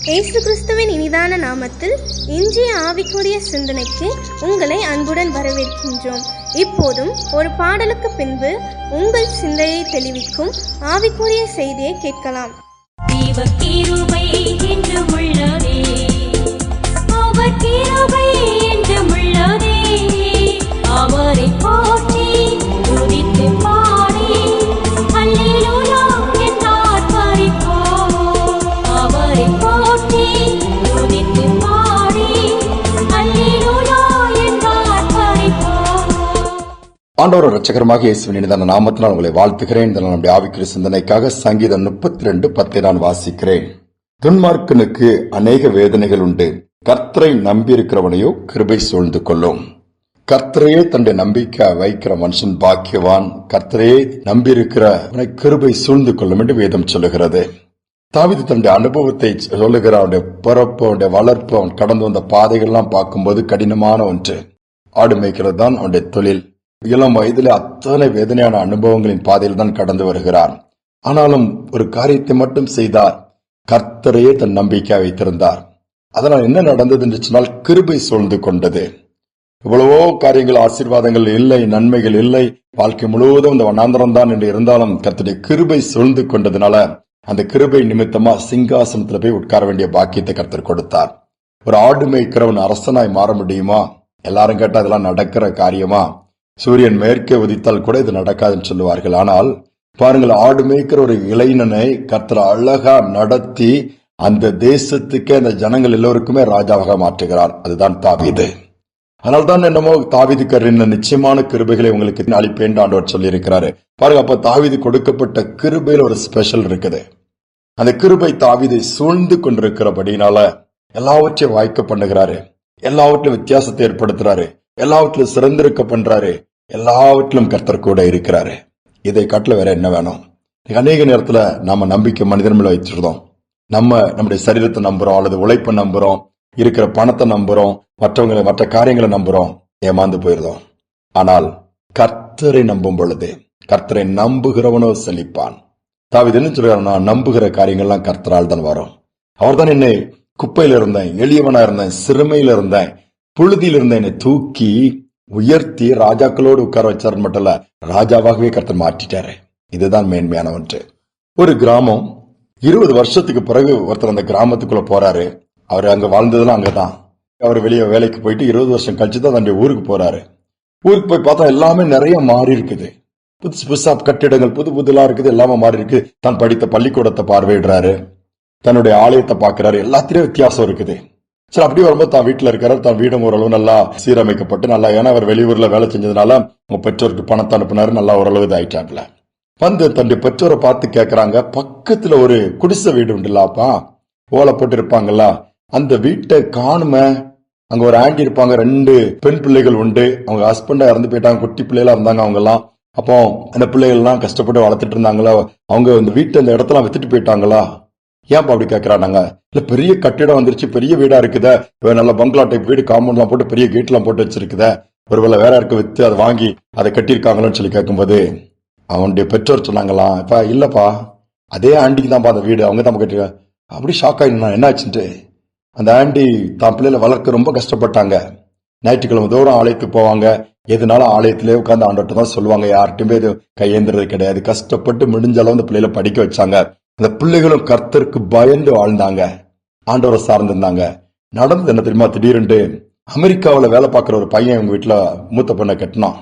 இயேசு கிறிஸ்துவின் இனிதான நாமத்தில் இன்றைய ஆவிக்குரிய சிந்தனைக்கு உங்களை அன்புடன் வரவேற்கின்றோம். இப்போதும் ஒரு பாடலுக்கு பின்பு உங்கள் சிந்தையை தெளிவிக்கும் ஆவிக்குரிய செய்தியை கேட்கலாம். அவரை போற்றி துதித்து பாடி அல்லேலூயா என்றார் பரிபோம். அவரை போற்றி துதித்து பாடி அல்லேலூயா என்றார் பரிபோம். ஆண்டவர் இரட்சகருமாக இயேசுவின் இனிதான நாமத்தினால் உங்களை வாழ்த்துகிறேன். இதனால் நம்முடைய ஆவிக்குரிய சிந்தனைக்காக சங்கீதம் 32:10 நான் வாசிக்கிறேன். துன்மார்க்கனுக்கு அநேக வேதனைகள் உண்டு, கர்த்தரை நம்பியிருக்கிறவனையோ கிருபை சூழ்ந்து கொள்ளும். கர்த்தரையே தன்னுடைய நம்பிக்கை வைக்கிற மனுஷன் பாக்கியவான், கர்த்தரையே நம்பியிருக்கிறவனை கிருபை சூழ்ந்து கொள்ளும் என்று வேதம் சொல்லுகிறது. தாவீது தன்னுடைய அனுபவத்தை சொல்லுகிற அவனுடைய பிறப்பு, அவனுடைய வளர்ப்பு, அவன் கடந்து வந்த பாதைகள்லாம் பார்க்கும்போது கடினமான ஒன்று. ஆடு மேய்க்கிறது தான் அவனுடைய தொழில். இளம் வயதிலே அத்தனை வேதனையான அனுபவங்களின் பாதையில் தான் கடந்து வருகிறான். ஆனாலும் ஒரு காரியத்தை மட்டும் செய்தார், கர்த்தரையே தன் நம்பிக்கை வைத்திருந்தார். அதனால் என்ன நடந்தது என்று சொன்னால் கிருபை சூழ்ந்து கொண்டது. இவ்வளவோ காரியங்கள், ஆசீர்வாதங்கள் இல்லை, நன்மைகள் இல்லை, வாழ்க்கை முழுவதும் இந்த வண்ணாந்திரம் தான் என்று இருந்தாலும் கர்த்தருடைய கிருபை சூழ்ந்து கொண்டதுனால அந்த கிருபை நிமித்தமா சிங்காசனத்துல போய் உட்கார வேண்டிய பாக்கியத்தை கர்த்தர் கொடுத்தார். ஒரு ஆடு மேய்க்கிறவன் அரசனாய் மாற முடியுமா? எல்லாரும் கேட்டா அதெல்லாம் நடக்கிற காரியமா? சூரியன் மேற்கே உதித்தால் கூட இது நடக்காதுன்னு சொல்லுவார்கள். ஆனால் பாருங்கள், ஆடு மேய்க்கிற ஒரு இளைஞனை கர்த்தர் அழகா நடத்தி அந்த தேசத்துக்கே, அந்த ஜனங்கள் எல்லோருக்குமே ராஜாவாக மாற்றுகிறார். அதுதான் தாவீது. அதனால்தான் என்னமோ தாவீதுக்கு நிச்சயமான கிருபைகளை உங்களுக்கு அளிப்பேன் ஆண்டவர் சொல்லி இருக்கிறாரு. பாருங்க, அப்ப தாவீது கொடுக்கப்பட்ட கிருபையில ஒரு ஸ்பெஷல் இருக்குது. அந்த கிருபை தாவீதை சூழ்ந்து கொண்டிருக்கிறபடினால எல்லாவற்றையும் வாய்க்க பண்ணுகிறாரு, எல்லாவற்றிலும் வித்தியாசத்தை ஏற்படுத்துறாரு, எல்லாவற்றிலும் சிறந்திருக்க பண்றாரு, எல்லாவற்றிலும் கர்த்தர் கூட இருக்கிறாரு. இதை காட்டில வேற என்ன வேணும்? அநேக நேரத்துல நாம நம்பிக்கை மனிதன் மேல வச்சிருந்தோம். நம்முடைய சரீரத்தை நம்புறோம், அல்லது உழைப்பை நம்புறோம், இருக்கிற பணத்தை நம்புறோம், மற்ற காரியங்களை நம்புறோம், ஏமாந்து போயிருந்தோம். ஆனால் கர்த்தரை நம்பும் பொழுது, கர்த்தரை நம்புகிறவனோ செழிப்பான். தாவீது என்ன சொல்றாரு? நான் நம்புகிற காரியங்கள்லாம் கர்த்தரால் தான் வரும். அவர் தான் என்னை குப்பையில இருந்தேன், எளியவனா இருந்தேன், சிறுமையில இருந்தேன், புழுதியில இருந்தேன், என்னை தூக்கி உயர்த்தி ராஜாக்களோடு உட்கார வச்சார். மட்டும் இல்ல, ராஜாவாகவே கர்த்தர் மாற்றிட்டாரு. இதுதான் மேன்மையான ஒன்று. ஒரு கிராமம் 20 வருஷத்துக்கு பிறகு ஒருத்தர் அந்த கிராமத்துக்குள்ள போறாரு. அவர் அங்க வாழ்ந்ததெல்லாம் அங்கதான். அவர் வெளியே வேலைக்கு போயிட்டு 20 வருஷம் கழிச்சுதான் தன்னுடைய ஊருக்கு போறாரு. ஊருக்கு போய் பார்த்தா எல்லாமே நிறைய மாறி இருக்குது. புதுசு புதுசா கட்டிடங்கள் புதுலாம் இருக்குது, எல்லாமே மாறி இருக்கு. தான் படித்த பள்ளிக்கூடத்தை பார்வையிடுறாரு, தன்னுடைய ஆலயத்தை பாக்குறாரு, எல்லாத்திலேயும் வித்தியாசம் இருக்குது. சரி, அப்படி வரும்போது தான் வீட்டுல இருக்கிறார். தான் வீடும் ஓரளவு நல்லா சீரமைக்கப்பட்டு நல்லா, ஏன்னா அவர் வெளியூர்ல வேலை செஞ்சதுனால உங்க பெற்றோருக்கு பணத்தை அனுப்பினாரு, நல்லா ஓரளவு இதாயிட்டாப்ல. வந்து தன்னுடைய பெற்றோரை பார்த்து கேக்குறாங்க, பக்கத்துல ஒரு குடிசை வீடு உண்டுலாப்பா, ஓலை போட்டு இருப்பாங்கல்ல, அந்த வீட்டை காணுமே. அங்க ஒரு ஆண்டி இருப்பாங்க, 2 பெண் பிள்ளைகள் உண்டு. அவங்க ஹஸ்பண்டா இறந்து போயிட்டாங்க, குட்டி பிள்ளைகளா இருந்தாங்க அவங்க எல்லாம். அப்போ அந்த பிள்ளைகள் எல்லாம் கஷ்டப்பட்டு வளர்த்துட்டு இருந்தாங்களா, அவங்க இந்த வீட்டை, அந்த இடத்துல வித்துட்டு போயிட்டாங்களா? ஏன்ப்பா அப்படி கேட்கறாங்க? இல்ல, பெரிய கட்டிடம் வந்துருச்சு, பெரிய வீடா இருக்குதா, நல்ல பங்களா டைப் வீடு, காம்பவுண்ட் எல்லாம் போட்டு பெரிய கேட் எல்லாம் போட்டு வச்சிருக்குத, ஒருவேளை வேற யாருக்கு வித்து அதை வாங்கி அதை கட்டியிருக்காங்களோன்னு சொல்லி கேட்கும்போது அவனுடைய பெற்றோர் சொன்னாங்களாம், இப்ப இல்லப்பா, அதே ஆண்டிக்கு தான்ப்பா அந்த வீடு, அவங்க தான் கட்டிருக்காங்க. அப்படி ஷாக் ஆயிடுனா என்ன ஆச்சுன்ட்டு, அந்த ஆண்டி தான் பிள்ளைல வளர்க்க ரொம்ப கஷ்டப்பட்டாங்க. ஞாயிற்றுக்கிழமை தோறும் ஆலயத்துக்கு போவாங்க. எதுனாலும் ஆலயத்திலே உட்காந்து ஆண்டவர்கிட்ட தான் சொல்லுவாங்க, யார்கிட்டயுமே இது கையேந்துறது கிடையாது. கஷ்டப்பட்டு முடிஞ்ச அளவு அந்த பிள்ளைல படிக்க வச்சாங்க. அந்த பிள்ளைகளும் கர்த்தருக்கு பயந்து வாழ்ந்தாங்க, ஆண்டவரை சார்ந்திருந்தாங்க. நடந்தது என்ன தெரியுமா? திடீரென்று அமெரிக்காவில வேலை பார்க்கிற ஒரு பையன் இவங்க வீட்டுல மூத்த பொண்ணை கட்டினான்.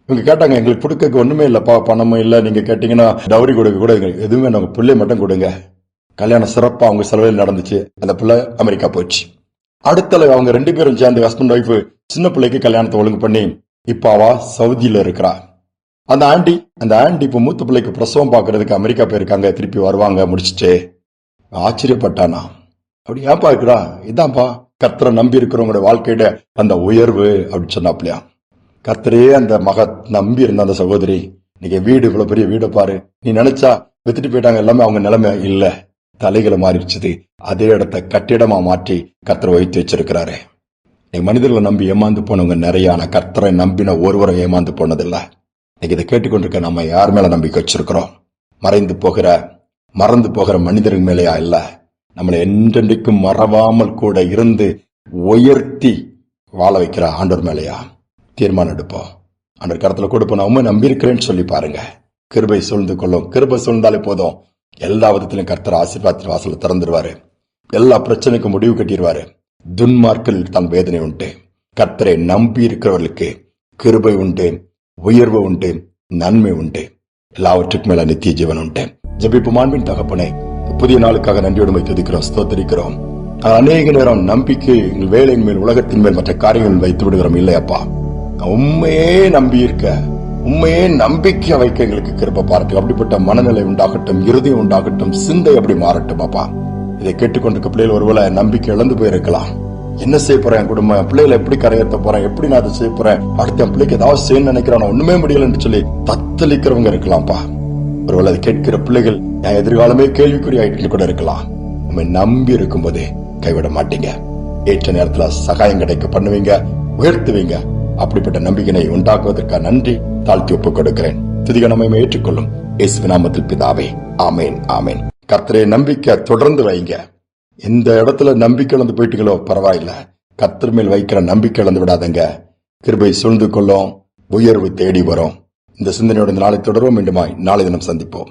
இவங்க கேட்டாங்க, எங்களுக்கு கொடுக்க ஒண்ணுமே இல்லப்பா, பணமும் இல்ல, நீங்க கேட்டீங்கன்னா டவுரி கொடுக்க கூட எதுவுமே, நம்ம பிள்ளை மட்டும் கொடுங்க. கல்யாணம் சிறப்பா அவங்க செலவில் நடந்துச்சு. அந்த பிள்ளை அமெரிக்கா போச்சு. அடுத்த அவங்க 2 பேரும் சேர்ந்து, ஹஸ்பண்ட் ஒய்ஃப், சின்ன பிள்ளைக்கு கல்யாணத்தை ஒழுங்கு பண்ணி இப்ப அவ சவுதியில இருக்கிறா. அந்த ஆண்டி இப்ப மூத்த பிள்ளைக்கு பிரசவம் பாக்குறதுக்கு அமெரிக்கா போயிருக்காங்க, திருப்பி வருவாங்க முடிச்சுட்டு. ஆச்சரியப்பட்டானா, அப்படி ஏன்பா இருக்கிறா? இதான்ப்பா கர்த்தரை நம்பி இருக்கிறவங்களோட வாழ்க்கையிட அந்த உயர்வு அப்படின்னு சொன்னாப்லையா. கர்த்தரையே அந்த நம்பி இருந்த அந்த சகோதரி, நீங்க வீடு, இவ்வளவு பெரிய வீடு பாரு, நீ நினைச்சா வித்துட்டு போயிட்டாங்க, எல்லாமே அவங்க நிலைமை இல்ல, தலைகளை மாறிடுச்சு. அதே இடத்த கட்டிடமா மாற்றி கர்த்தரை வைத்து வச்சிருக்கிறாரு. மனிதர்களை நம்பி ஏமாந்து போனவங்க நிறைய, ஆனா கர்த்தரை நம்பின ஒருவரை ஏமாந்து போனதில்லை. இதை கேட்டுக்கொண்டிருக்க நம்ம யார் மேல நம்பிக்கை வச்சிருக்கிறோம்? மறந்து போகிற மனிதர்கள் மேலேயா இல்ல, நம்மளை என்றென்றைக்கும் மறவாமல் கூட இருந்து உயர்த்தி வாழ வைக்கிற ஆண்டவர் மேலையா தீர்மானம் எடுப்போம். ஆண்டவர் கருத்துல கொடுப்போம். நான் உண்மை நம்பி இருக்கிறேன்னு சொல்லி பாருங்க. கிருபை சூழ்ந்து கொள்ளும். கிருபை சூழ்ந்தாலே போதும். எல்லா விதத்திலும் கர்த்தர் ஆசீர்வாதத்தின் வாசல திறந்துருவாரு. எல்லா பிரச்சனைக்கும் முடிவு கட்டிடுவாரு. துன்மார்க்கில் தான் வேதனை உண்டு. கர்த்தரை நம்பி இருக்கிறவர்களுக்கு கிருபை உண்டு, உயர்வு உண்டு, நன்மை உண்டு, எல்லாவற்றுக்கும் மேல நித்திய ஜீவன் உண்டு. ஜெபிப்போம். அன்பின் தகப்பனே, புதிய நாளுக்காக நன்றியோடு துதிக்கிறோம், ஸ்தோத்திரிக்கிறோம். அநேக நேரம் நம்பிக்கை எங்கள் வேலையின் மேல், உலகத்தின் மேல், மற்ற காரியங்கள் வைத்து விடுகிறோம். இல்லையப்பா, உண்மையே நம்பி இருக்க, உண்மையே நம்பிக்கை வைக்க எங்களுக்கு கிருபை பாராட்டு. அப்படிப்பட்ட மனநிலை உண்டாகட்டும், இருதயம் உண்டாகட்டும், சிந்தை அப்படி மாறட்டும். அப்பா, இதை கேட்டுக்கொண்டிருக்க பிள்ளைகள் ஒருவேளை நம்பிக்கை இழந்து போயிருக்கலாம். என்ன செய்ய போறேன், என் குடும்பம் பிள்ளைகளை எப்படி கரையேற்ற போறேன், எப்படி நான் அதை செய்ய போறேன், அடுத்த என் பிள்ளைக்கு ஏதாவது செய்யணும்னு நினைக்கிறேன், ஒண்ணுமே முடியலன்னு சொல்லி தத்தளிக்கிறவங்க இருக்கலாம்ப்பா. ஒருவேளை அதை கேட்கிற பிள்ளைகள் என் எதிர்காலமே கேள்விக்குறி ஆயிட்டு கூட இருக்கலாம். உண்மை நம்பி இருக்கும் போதே கைவிட மாட்டீங்க. ஏற்ற நேரத்துல சகாயம் கிடைக்க பண்ணுவீங்க, உயர்த்துவீங்க. அப்படிப்பட்ட நம்பிக்கையை உண்டாக்குவதற்காக நன்றி தாழ்த்தி ஒப்புக் கொடுக்கிறேன். துதிக நம்மை ஏற்றுக்கொள்ளும் இயேசுவின் நாமத்தில் பிதாவே, ஆமேன், ஆமேன். கர்த்தரே நம்பிக்கை தொடர்ந்து வைங்க. எந்த இடத்துல நம்பிக்கை இழந்து போயிட்டீங்களோ பரவாயில்ல, கர்த்தர் மேல் வைக்கிற நம்பிக்கை இழந்து விடாதங்க. கிருபை சூழ்ந்து கொள்ளும், உயர்வு தேடி வரும். இந்த சிந்தனையோட நாளை தொடர்வோம். மீண்டுமாய் நாளை தினம் சந்திப்போம்.